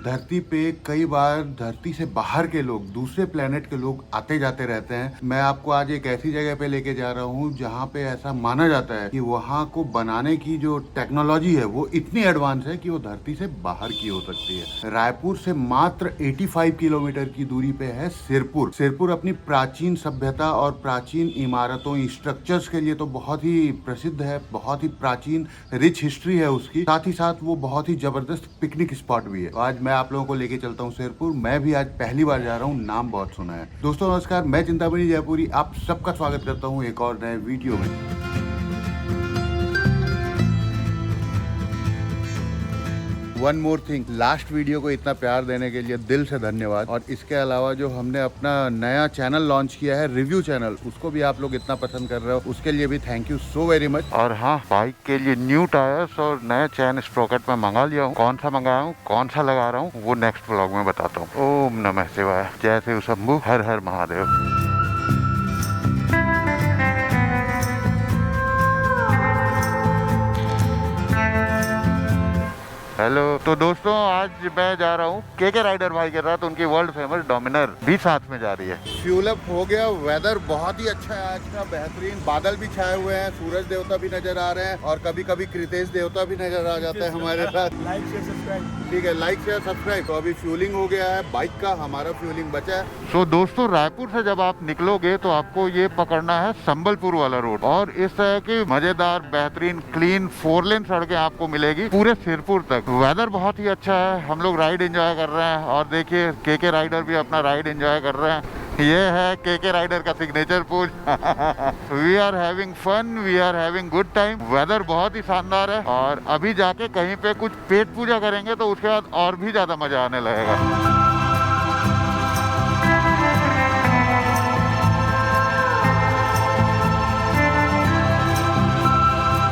धरती पे कई बार धरती से बाहर के लोग, दूसरे प्लेनेट के लोग आते जाते रहते हैं। मैं आपको आज एक ऐसी जगह पे लेके जा रहा हूँ जहाँ पे ऐसा माना जाता है कि वहाँ को बनाने की जो टेक्नोलॉजी है वो इतनी एडवांस है कि वो धरती से बाहर की हो सकती है। रायपुर से मात्र 85 किलोमीटर की दूरी पे है सिरपुर। सिरपुर अपनी प्राचीन सभ्यता और प्राचीन इमारतों, स्ट्रक्चर्स के लिए तो बहुत ही प्रसिद्ध है, बहुत ही प्राचीन रिच हिस्ट्री है उसकी। साथ ही साथ वो बहुत ही जबरदस्त पिकनिक स्पॉट भी है। तो आज मैं आप लोगों को लेके चलता हूँ सिरपुर। मैं भी आज पहली बार जा रहा हूँ, नाम बहुत सुना है। दोस्तों नमस्कार, मैं चिंतामणि जयपुरी आप सबका स्वागत करता हूँ एक और नए वीडियो में। One more thing, last video को इतना प्यार देने के लिए दिल से धन्यवाद। और इसके अलावा जो हमने अपना नया चैनल लॉन्च किया है, रिव्यू चैनल, उसको भी आप लोग इतना पसंद कर रहे हो, उसके लिए भी thank you so very much. और हाँ, बाइक के लिए न्यू टायर्स और नया चैन स्प्रॉकेट में मंगा लिया हूँ। कौन सा मंगाया हूँ, कौन सा लगा रहा हूँ, वो नेक्स्ट व्लॉग में बताता हूँ। ओम नमः शिवाय, जय शिव शंभू, हर हर महादेव। हेलो। तो दोस्तों आज मैं जा रहा हूँ के राइडर भाई के साथ, उनकी वर्ल्ड फेमस डोमिनर भी साथ में जा रही है। फ्यूल अप हो गया, वेदर बहुत ही अच्छा है आज का, बेहतरीन। बादल भी छाए हुए हैं, सूरज देवता भी नजर आ रहे हैं और कभी कभी कृतेश देवता भी नजर आ जाता है हमारे साथ। Like share subscribe. ठीक है, लाइक शेयर सब्सक्राइब। तो अभी फ्यूलिंग हो गया है बाइक का, हमारा फ्यूलिंग बचा है। तो दोस्तों रायपुर से जब आप निकलोगे तो आपको ये पकड़ना है संबलपुर वाला रोड, और इस तरह की मजेदार, बेहतरीन, क्लीन 4 लेन सड़कें आपको मिलेगी पूरे सिरपुर तक। वेदर बहुत ही अच्छा है, हम लोग राइड एंजॉय कर रहे हैं और देखिए के राइडर भी अपना राइड एंजॉय कर रहे हैं। ये है के राइडर का signature pose. We are having fun, we are having good time. Weather बहुत ही शानदार है और अभी जाके कहीं पे कुछ पेट पूजा करेंगे तो उसके बाद और भी ज्यादा मजा आने लगेगा।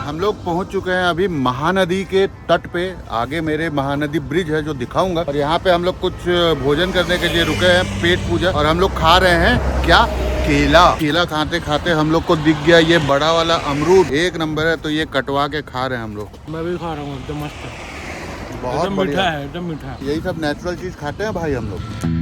हम लोग पहुंच चुके हैं अभी महानदी के तट पे। आगे मेरे महानदी ब्रिज है जो दिखाऊंगा, और यहाँ पे हम लोग कुछ भोजन करने के लिए रुके हैं, पेट पूजा। और हम लोग खा रहे हैं क्या, केला खाते खाते हम लोग को दिख गया ये बड़ा वाला अमरूद, एक नंबर है। तो ये कटवा के खा रहे हैं हम लोग। मैं भी खा रहा हूँ, एकदम मस्त, बहुत मीठा है, एकदम मीठा। यही सब नेचुरल चीज खाते हैं भाई हम लोग।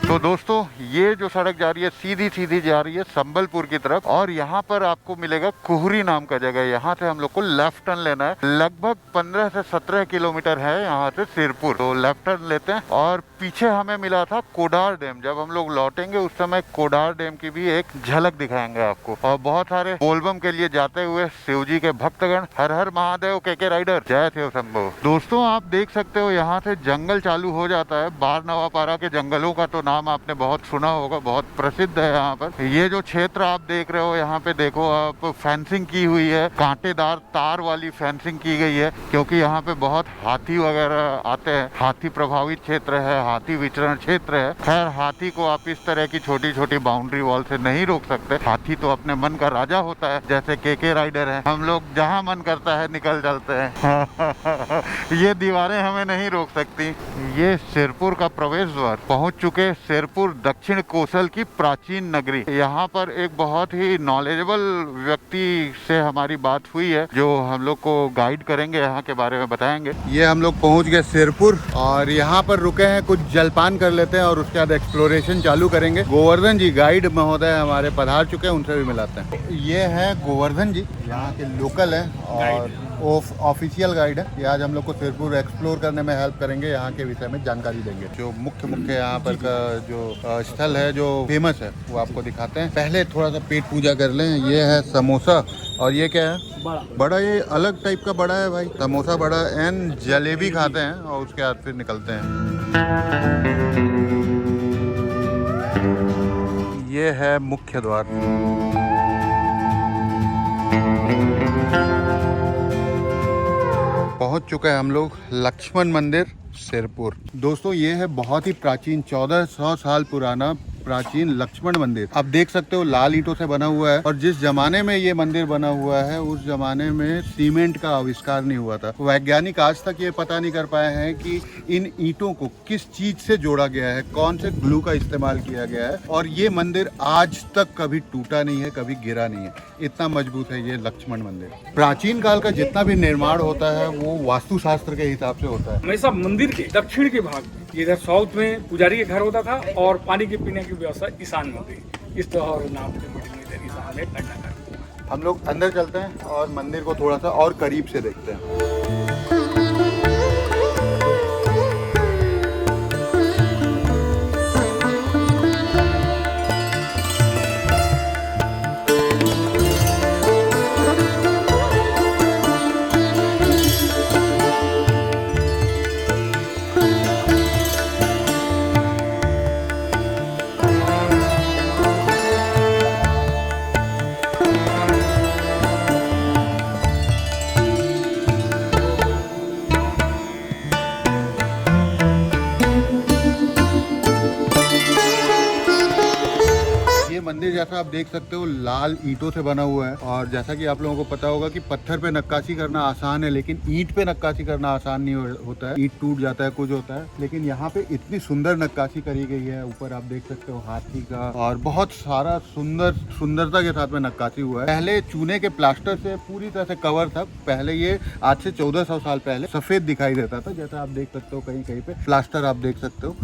तो दोस्तों ये जो सड़क जा रही है सीधी जा रही है संबलपुर की तरफ, और यहाँ पर आपको मिलेगा कुहरी नाम का जगह। यहाँ से हम लोग को लेफ्ट टर्न लेना है। लगभग 15 से 17 किलोमीटर है यहाँ से सिरपुर। तो लेफ्ट टर्न लेते हैं। और पीछे हमें मिला था कोडार डैम। जब हम लोग लौटेंगे उस समय कोडार डैम की भी एक झलक दिखाएंगे आपको। और बहुत सारे बोलबम के लिए जाते हुए शिव जी के भक्तगण, हर हर महादेव, के राइडर, जय शिव शंभू। दोस्तों आप देख सकते हो यहाँ से जंगल चालू हो जाता है। बारनवापारा के जंगलों का तो नाम आपने बहुत सुना होगा, बहुत प्रसिद्ध है यहाँ पर। ये जो क्षेत्र आप देख रहे हो, यहाँ पे देखो आप, फेंसिंग की हुई है, कांटेदार तार वाली फेंसिंग की गई है, क्योंकि यहाँ पे बहुत हाथी वगैरह आते हैं। हाथी प्रभावित क्षेत्र है, हाथी विचरण क्षेत्र है। खैर हाथी को आप इस तरह की छोटी छोटी बाउंड्री वॉल से नहीं रोक सकते। हाथी तो अपने मन का राजा होता है, जैसे के राइडर है। हम लोग जहाँ मन करता है निकल चलते हैं। ये दीवारें हमें नहीं रोक सकती। ये सिरपुर का प्रवेश द्वार, पहुँच चुके सिरपुर, दक्षिण कोसल की प्राचीन नगरी। यहाँ पर एक बहुत ही नॉलेजेबल व्यक्ति से हमारी बात हुई है, जो हम लोग को गाइड करेंगे, यहाँ के बारे में बताएंगे। ये हम लोग पहुँच गए सिरपुर और यहाँ पर रुके हैं, कुछ जलपान कर लेते हैं और उसके बाद एक्सप्लोरेशन चालू करेंगे। गोवर्धन जी गाइड महोदय हमारे पधार चुके हैं, उनसे भी मिलाते हैं। ये है गोवर्धन जी, यहाँ के लोकल है और ऑफिशियल गाइड है। ये आज हम लोग को सिरपुर एक्सप्लोर करने में हेल्प करेंगे, यहाँ के विषय में जानकारी देंगे। जो मुख्य यहाँ पर का जो स्थल है जो फेमस है वो आपको दिखाते हैं। पहले थोड़ा सा पेट पूजा कर लें। ये है समोसा, और ये क्या है, बड़ा, ये अलग टाइप का बड़ा है भाई। समोसा बड़ा एंड जलेबी खाते हैं और उसके बाद फिर निकलते हैं। ये है मुख्य द्वार। पहुंच पहुंच चुके हैं हम लोग लक्ष्मण मंदिर सिरपुर। दोस्तों ये है बहुत ही प्राचीन 1400 साल पुराना प्राचीन लक्ष्मण मंदिर। आप देख सकते हो लाल ईंटों से बना हुआ है और जिस जमाने में ये मंदिर बना हुआ है उस जमाने में सीमेंट का आविष्कार नहीं हुआ था। वैज्ञानिक आज तक ये पता नहीं कर पाए हैं कि इन ईंटों को किस चीज से जोड़ा गया है, कौन से ग्लू का इस्तेमाल किया गया है, और ये मंदिर आज तक कभी टूटा नहीं है, कभी गिरा नहीं है। इतना मजबूत है ये लक्ष्मण मंदिर। प्राचीन काल का जितना भी निर्माण होता है वो वास्तुशास्त्र के हिसाब से होता है। हमेशा मंदिर के दक्षिण के भाग में, इधर साउथ में पुजारी के घर होता था और पानी के पीने की व्यवस्था ईशान में होती। इस तरह नाम के इधर ईशान है टंडा। हम लोग अंदर चलते हैं और मंदिर को थोड़ा सा और करीब से देखते हैं। मंदिर जैसा आप देख सकते हो लाल ईंटों से बना हुआ है और जैसा कि आप लोगों को पता होगा कि पत्थर पे नक्काशी करना आसान है लेकिन ईंट पे नक्काशी करना आसान नहीं होता है। ईंट टूट जाता है, कुछ होता है, लेकिन यहाँ पे इतनी सुंदर नक्काशी करी गई है। ऊपर आप देख सकते हो हाथी का और बहुत सारा सुंदरता के साथ में नक्काशी हुआ है। पहले चूने के प्लास्टर से पूरी तरह से कवर था। पहले ये आज से 1400 साल पहले सफेद दिखाई देता था, जैसा आप देख सकते हो कहीं कहीं पे प्लास्टर आप देख सकते हो,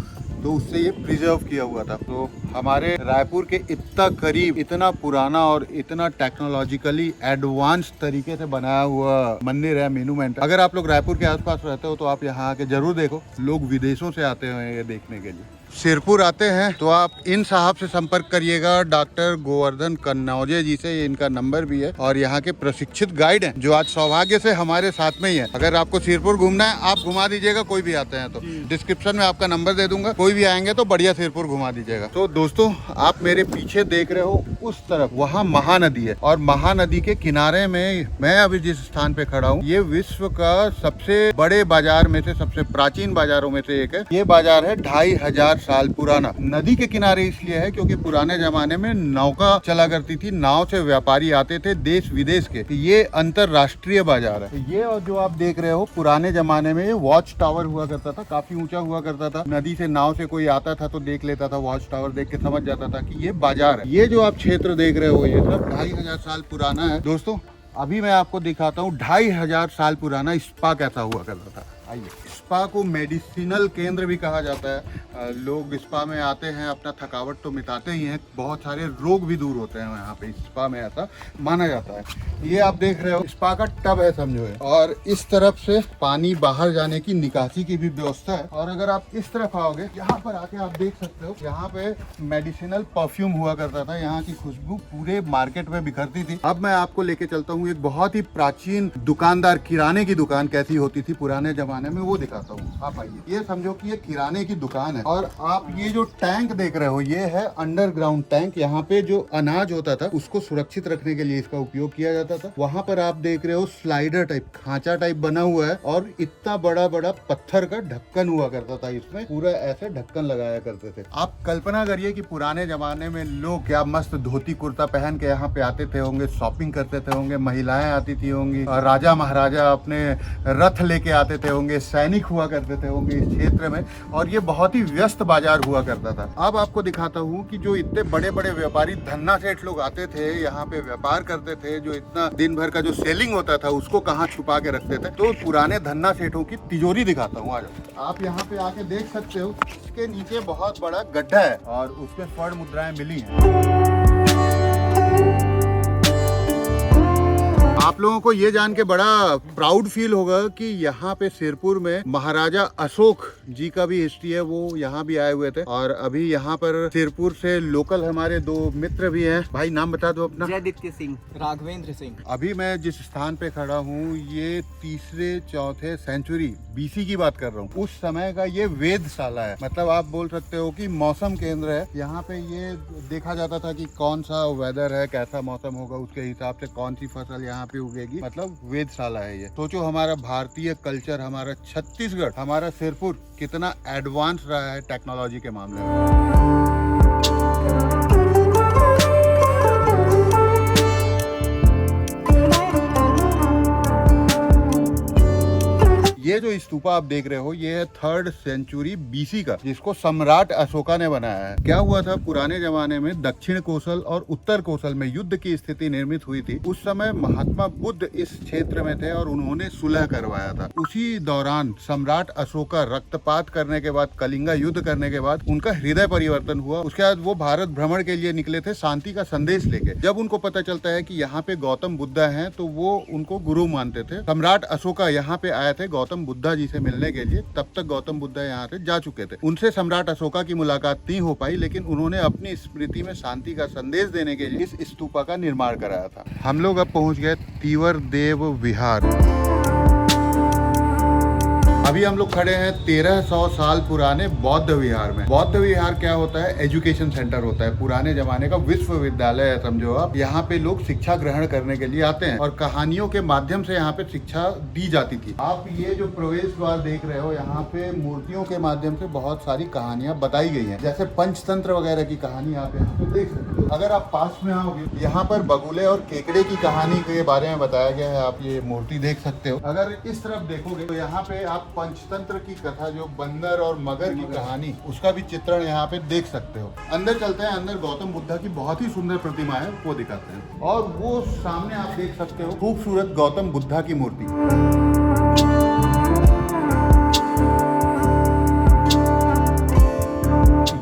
तो उससे ये प्रिजर्व किया हुआ था। तो हमारे रायपुर के इतना करीब, इतना पुराना और इतना टेक्नोलॉजिकली एडवांस तरीके से बनाया हुआ मंदिर है, मोन्यूमेंट। अगर आप लोग रायपुर के आसपास रहते हो तो आप यहाँ आके जरूर देखो। लोग विदेशों से आते हैं ये देखने के लिए। सिरपुर आते हैं तो आप इन साहब से संपर्क करिएगा, डॉक्टर गोवर्धन कन्नौजे जी से। इनका नंबर भी है और यहाँ के प्रशिक्षित गाइड हैं जो आज सौभाग्य से हमारे साथ में ही है। अगर आपको सिरपुर घूमना है आप घुमा दीजिएगा, कोई भी आते हैं तो डिस्क्रिप्शन में आपका नंबर दे दूंगा, कोई भी आएंगे तो बढ़िया सिरपुर घुमा दीजिएगा। तो दोस्तों आप मेरे पीछे देख रहे हो उस तरफ वहाँ महानदी है और महानदी के किनारे में मैं अभी जिस स्थान पे खड़ा हूँ ये विश्व का सबसे बड़े बाजार में से, सबसे प्राचीन बाजारों में से एक है। ये बाजार है 2500 साल पुराना। नदी के किनारे इसलिए है क्योंकि पुराने जमाने में नौका चला करती थी, नाव से व्यापारी आते थे देश विदेश के। ये अंतरराष्ट्रीय बाजार है। ये और जो आप देख रहे हो पुराने जमाने में ये वॉच टावर हुआ करता था, काफी ऊंचा हुआ करता था। नदी से नाव से कोई आता था तो देख लेता था, वॉच टावर देख के समझ जाता था कि ये बाजार है। ये जो आप क्षेत्र देख रहे हो ये सब 2500 साल पुराना है। दोस्तों अभी मैं आपको दिखाता हूँ 2500 साल पुराना स्पा कैसा हुआ करता था। आइए। स्पा को मेडिसिनल केंद्र भी कहा जाता है। लोग स्पा में आते हैं, अपना थकावट तो मिटाते ही हैं, बहुत सारे रोग भी दूर होते हैं यहाँ पे स्पा में, ऐसा माना जाता है। ये आप देख रहे हो स्पा का टब है समझो है, और इस तरफ से पानी बाहर जाने की निकासी की भी व्यवस्था है। और अगर आप इस तरफ आओगे यहाँ पर आके आप देख सकते हो यहाँ पे मेडिसिनल परफ्यूम हुआ करता था। यहाँ की खुशबू पूरे मार्केट में बिखरती थी। अब मैं आपको लेके चलता हूँ एक बहुत ही प्राचीन दुकानदार, किराने की दुकान कैसी होती थी पुराने जमाने में, वो दिखाता हूँ। आप आइए। ये समझो कि ये किराने की दुकान है और आप ये जो टैंक देख रहे हो ये है अंडरग्राउंड टैंक। यहाँ पे जो अनाज होता था उसको सुरक्षित रखने के लिए इसका उपयोग किया जाता था। वहाँ पर आप देख रहे हो स्लाइडर टाइप, खांचा टाइप बना हुआ है और इतना बड़ा बड़ा पत्थर का ढक्कन हुआ करता था, इसमें पूरा ऐसे ढक्कन लगाया करते थे। आप कल्पना करिए कि पुराने जमाने में लोग क्या मस्त धोती कुर्ता पहन के यहाँ पे आते थे होंगे, शॉपिंग करते थे होंगे, महिलाएं आती थी होंगी, राजा महाराजा अपने रथ लेके आते थे होंगे, सैनिक हुआ करते थे होंगे इस क्षेत्र में, और ये बहुत ही व्यस्त बाजार हुआ करता था। अब आपको दिखाता हूँ कि जो इतने बड़े बड़े व्यापारी धन्ना सेठ लोग आते थे यहाँ पे व्यापार करते थे, जो इतना दिन भर का जो सेलिंग होता था उसको कहाँ छुपा के रखते थे। तो पुराने धन्ना सेठों की तिजोरी दिखाता हूँ। आज आप यहाँ पे आके देख सकते हो इसके नीचे बहुत बड़ा गड्ढा है और उसमें स्वर्ण मुद्राएं मिली हैं। आप लोगों को ये जान के बड़ा प्राउड फील होगा कि यहाँ पे सिरपुर में महाराजा अशोक जी का भी हिस्ट्री है, वो यहाँ भी आए हुए थे। और अभी यहाँ पर सिरपुर से लोकल हमारे दो मित्र भी हैं। भाई नाम बता दो अपना। जयदीप्ति सिंह, राघवेंद्र सिंह। अभी मैं जिस स्थान पे खड़ा हूँ ये 3रे-4थे सेंचुरी BC की बात कर रहा हूँ। उस समय का ये वेधशाला है, मतलब आप बोल सकते हो कि मौसम केंद्र है। यहाँ पे ये देखा जाता था कि कौन सा वेदर है, कैसा मौसम होगा, उसके हिसाब से कौन सी फसल यहाँ पे उगेगी, मतलब वेधशाला है ये। सोचो हमारा भारतीय कल्चर, हमारा छत्तीसगढ़, हमारा सिरपुर कितना एडवांस रहा है टेक्नोलॉजी के मामले में। ये जो स्तूपा आप देख रहे हो ये है 3rd सेंचुरी बीसी का, जिसको सम्राट अशोका ने बनाया है। क्या हुआ था, पुराने जमाने में दक्षिण कोसल और उत्तर कोसल में युद्ध की स्थिति निर्मित हुई थी। उस समय महात्मा बुद्ध इस क्षेत्र में थे और उन्होंने सुलह करवाया था। उसी दौरान सम्राट अशोका रक्तपात करने के बाद, कलिंगा युद्ध करने के बाद उनका हृदय परिवर्तन हुआ। उसके बाद वो भारत भ्रमण के लिए निकले थे शांति का संदेश लेके। जब उनको पता चलता है कि यहाँ पे गौतम बुद्धा हैं, तो वो उनको गुरु मानते थे। सम्राट अशोका यहाँ पे आए थे गौतम बुद्धा जी से मिलने के लिए। तब तक गौतम बुद्धा यहाँ से जा चुके थे। उनसे सम्राट अशोका की मुलाकात नहीं हो पाई, लेकिन उन्होंने अपनी स्मृति में शांति का संदेश देने के लिए इस स्तूपा का निर्माण कराया था। हम लोग अब पहुंच गए तीवर देव विहार। अभी हम लोग खड़े हैं 1300 साल पुराने बौद्ध विहार में। बौद्ध विहार क्या होता है, एजुकेशन सेंटर होता है, पुराने जमाने का विश्वविद्यालय है समझो आप। यहाँ पे लोग शिक्षा ग्रहण करने के लिए आते हैं और कहानियों के माध्यम से यहाँ पे शिक्षा दी जाती थी। आप ये जो प्रवेश द्वार देख रहे हो, यहाँ पे मूर्तियों के माध्यम से बहुत सारी कहानियां बताई गई हैं, जैसे पंचतंत्र वगैरह की कहानी आप यहाँ पे देख सकते हो। अगर आप पास में आओगे, यहाँ पर बगुले और केकड़े की कहानी के बारे में बताया गया है। आप ये मूर्ति देख सकते हो। अगर इस तरफ देखोगे तो यहाँ पे आप पंचतंत्र की कथा, जो बंदर और मगर की कहानी, उसका भी चित्रण यहाँ पे देख सकते हो। अंदर चलते हैं। अंदर गौतम बुद्धा की बहुत ही सुंदर प्रतिमा है, वो दिखाते हैं। और वो सामने आप देख सकते हो खूबसूरत गौतम बुद्धा की मूर्ति।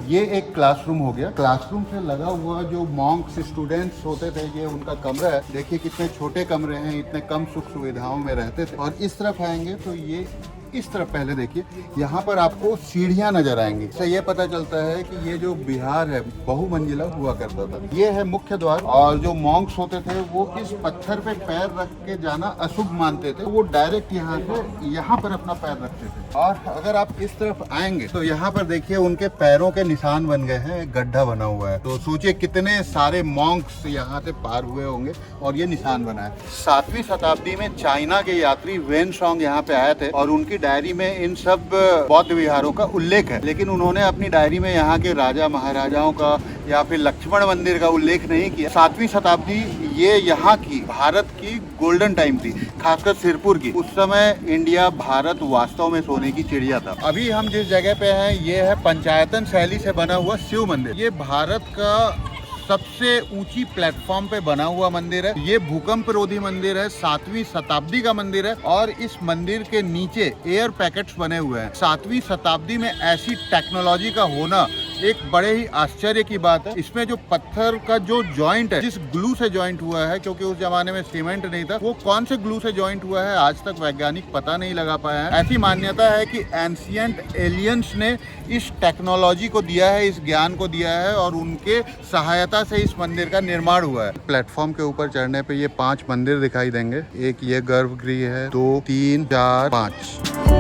ये एक क्लासरूम हो गया। क्लासरूम से लगा हुआ जो मॉन्क्स स्टूडेंट्स होते थे, ये उनका कमरा है। देखिए कितने छोटे कमरे हैं, इतने कम सुख सुविधाओं में रहते थे। और इस तरफ आएंगे तो ये इस तरफ पहले देखिए, यहाँ पर आपको सीढ़ियाँ नजर आएंगी। इससे ये पता चलता है कि ये जो विहार है बहुमंजिला हुआ करता था। ये है मुख्य द्वार। और जो मॉन्क्स होते थे वो इस पत्थर पे पैर रख के जाना अशुभ मानते थे, वो डायरेक्ट यहाँ से यहाँ पर अपना पैर रखते थे। और अगर आप इस तरफ आएंगे तो यहाँ पर देखिए उनके पैरों के निशान बन गए हैं, एक गड्ढा बना हुआ है। तो सोचिए कितने सारे मॉन्क्स यहाँ से पार हुए होंगे और ये निशान बना है। 7वीं शताब्दी में चाइना के यात्री वेन सॉन्ग यहाँ पे आए थे और उनकी डायरी में इन सब बौद्ध विहारों का उल्लेख है, लेकिन उन्होंने अपनी डायरी में यहाँ के राजा महाराजाओं का या फिर लक्ष्मण मंदिर का उल्लेख नहीं किया। 7वीं शताब्दी ये यहाँ की भारत की गोल्डन टाइम थी, खासकर सिरपुर की। उस समय इंडिया, भारत वास्तव में सोने की चिड़िया था। अभी हम जिस जगह पे हैं ये है पंचायतन शैली से बना हुआ शिव मंदिर। ये भारत का सबसे ऊंची प्लेटफॉर्म पे बना हुआ मंदिर है। ये भूकंप रोधी मंदिर है, 7वीं शताब्दी का मंदिर है। और इस मंदिर के नीचे एयर पैकेट्स बने हुए हैं। 7वीं शताब्दी में ऐसी टेक्नोलॉजी का होना एक बड़े ही आश्चर्य की बात है। इसमें जो पत्थर का जो जॉइंट है, जिस ग्लू से जॉइंट हुआ है, क्योंकि उस जमाने में सीमेंट नहीं था, वो कौन से ग्लू से जॉइंट हुआ है आज तक वैज्ञानिक पता नहीं लगा पाया है। ऐसी मान्यता है कि एंशिएंट एलियंस ने इस टेक्नोलॉजी को दिया है, इस ज्ञान को दिया है और उनके सहायता से इस मंदिर का निर्माण हुआ है। प्लेटफॉर्म के ऊपर चढ़ने पे ये 5 मंदिर दिखाई देंगे। एक ये गर्भगृह है, 2, 3, 4, 5।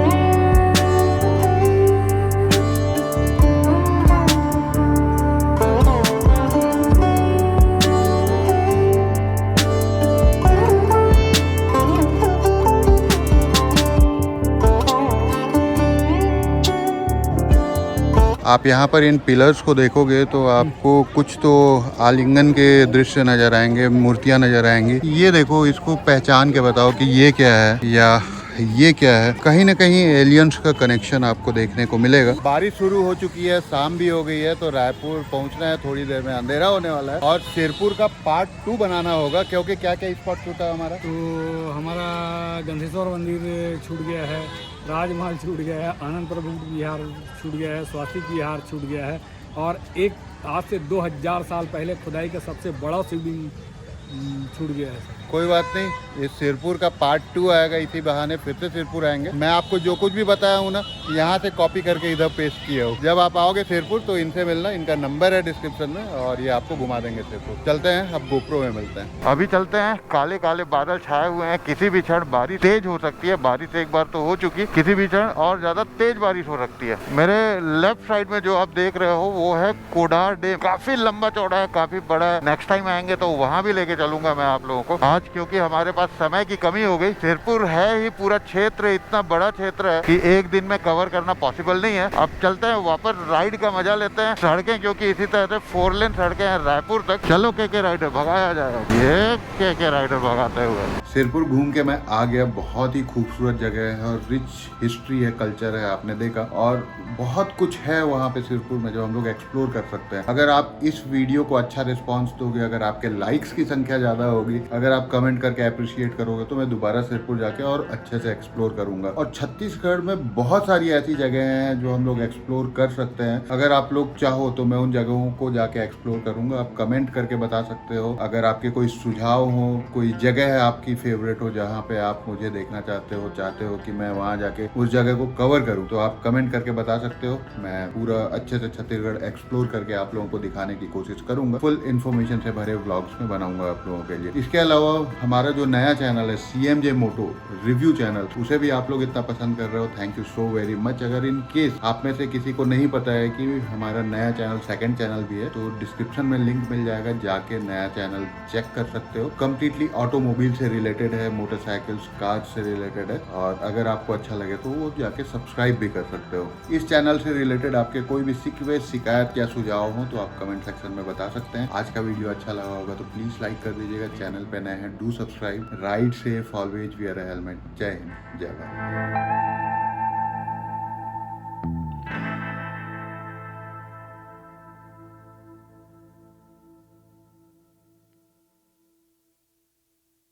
आप यहाँ पर इन पिलर्स को देखोगे तो आपको कुछ तो आलिंगन के दृश्य नजर आएंगे, मूर्तियाँ नजर आएंगी। ये देखो, इसको पहचान के बताओ कि ये क्या है या ये क्या है। कहीं ना कहीं एलियंस का कनेक्शन आपको देखने को मिलेगा। बारिश शुरू हो चुकी है, शाम भी हो गई है, तो रायपुर पहुंचना है। थोड़ी देर में अंधेरा होने वाला है और सिरपुर का पार्ट 2 बनाना होगा, क्योंकि क्या क्या स्पॉट छूटा हमारा। तो हमारा गंधेश्वर मंदिर छूट गया है, राजमहल छूट गया है, आनंद प्रभु विहार छूट गया है, स्वास्तिक विहार छूट गया है और एक आज से 2000 साल पहले खुदाई का सबसे बड़ा शिवलिंग छूट गया है। कोई बात नहीं, ये सिरपुर का पार्ट 2 आएगा, इसी बहाने फिर से सिरपुर आएंगे। मैं आपको जो कुछ भी बताया हूँ ना, यहाँ से कॉपी करके इधर पेस्ट किया हो। जब आप आओगे सिरपुर तो इनसे मिलना, इनका नंबर है डिस्क्रिप्शन में और ये आपको घुमा देंगे सिरपुर। चलते हैं, अब गोप्रो में मिलते हैं। अभी चलते हैं। काले काले बादल छाए हुए हैं, किसी भी क्षण बारिश तेज हो सकती है। बारिश एक बार तो हो चुकी, किसी भी क्षण और ज्यादा तेज बारिश हो सकती है। मेरे लेफ्ट साइड में जो आप देख रहे हो वो है कोडार डैम। काफी लंबा चौड़ा है, काफी बड़ा है। नेक्स्ट टाइम आएंगे तो वहाँ भी लेके चलूंगा मैं आप लोगों को। आज क्योंकि हमारे पास समय की कमी हो गई, सिरपुर है ही पूरा क्षेत्र इतना बड़ा क्षेत्र है कि एक दिन में कवर करना पॉसिबल नहीं है। अब चलते हैं वापस, राइड का मजा लेते हैं। सड़कें क्योंकि इसी तरह से 4 लेन सड़कें हैं रायपुर तक। चलो के राइडर भगाया जाएगा, ये के राइडर भगाते हुए। सिरपुर घूम के मैं आ गया। बहुत ही खूबसूरत जगह है और रिच हिस्ट्री है, कल्चर है, आपने देखा, और बहुत कुछ है वहाँ पे सिरपुर में जो हम लोग एक्सप्लोर कर सकते हैं। अगर आप इस वीडियो को अच्छा रिस्पांस दोगे, अगर आपके लाइक्स की संख्या ज्यादा होगी, अगर आप कमेंट करके अप्रिशिएट करोगे, तो मैं दोबारा सिरपुर जाके और अच्छे से एक्सप्लोर करूंगा। और छत्तीसगढ़ में बहुत सारी ऐसी जगह हैं जो हम लोग एक्सप्लोर कर सकते हैं। अगर आप लोग चाहो तो मैं उन जगहों को जाके एक्सप्लोर करूंगा। आप कमेंट करके बता सकते हो। अगर आपके कोई सुझाव हो, कोई जगह है आपकी फेवरेट हो जहाँ पे आप मुझे देखना चाहते हो कि मैं वहाँ जाके उस जगह को कवर करूँ, तो आप कमेंट करके बता सकते हो। मैं पूरा अच्छे से छत्तीसगढ़ एक्सप्लोर करके आप लोगों को दिखाने की कोशिश करूंगा। फुल इन्फॉर्मेशन से भरे व्लॉग्स में बनाऊंगा आप लोगों के लिए। इसके अलावा हमारा जो नया चैनल है CMJ मोटो रिव्यू चैनल, उसे भी आप लोग इतना पसंद कर रहे हो, thank you so very much. अगर इन केस आप में से किसी को नहीं पता है कि हमारा नया चैनल सेकंड चैनल भी है, तो डिस्क्रिप्शन में लिंक मिल जाएगा, जाके नया चैनल चेक कर सकते हो। कंप्लीटली ऑटोमोबाइल से रिलेटेड है, मोटरसाइकिल्स, कार से रिलेटेड है, और अगर आपको अच्छा लगे तो वो जाके सब्सक्राइब भी कर सकते हो। इस चैनल से रिलेटेड आपके कोई भी शिकवे, शिकायत या सुझाव हो तो आप कमेंट सेक्शन में बता सकते हैं। आज का वीडियो अच्छा लगा होगा तो प्लीज लाइक कर दीजिएगा। चैनल पे नए हैं, do subscribe. Ride safe, always wear a helmet. जय हिंद, जय भारत।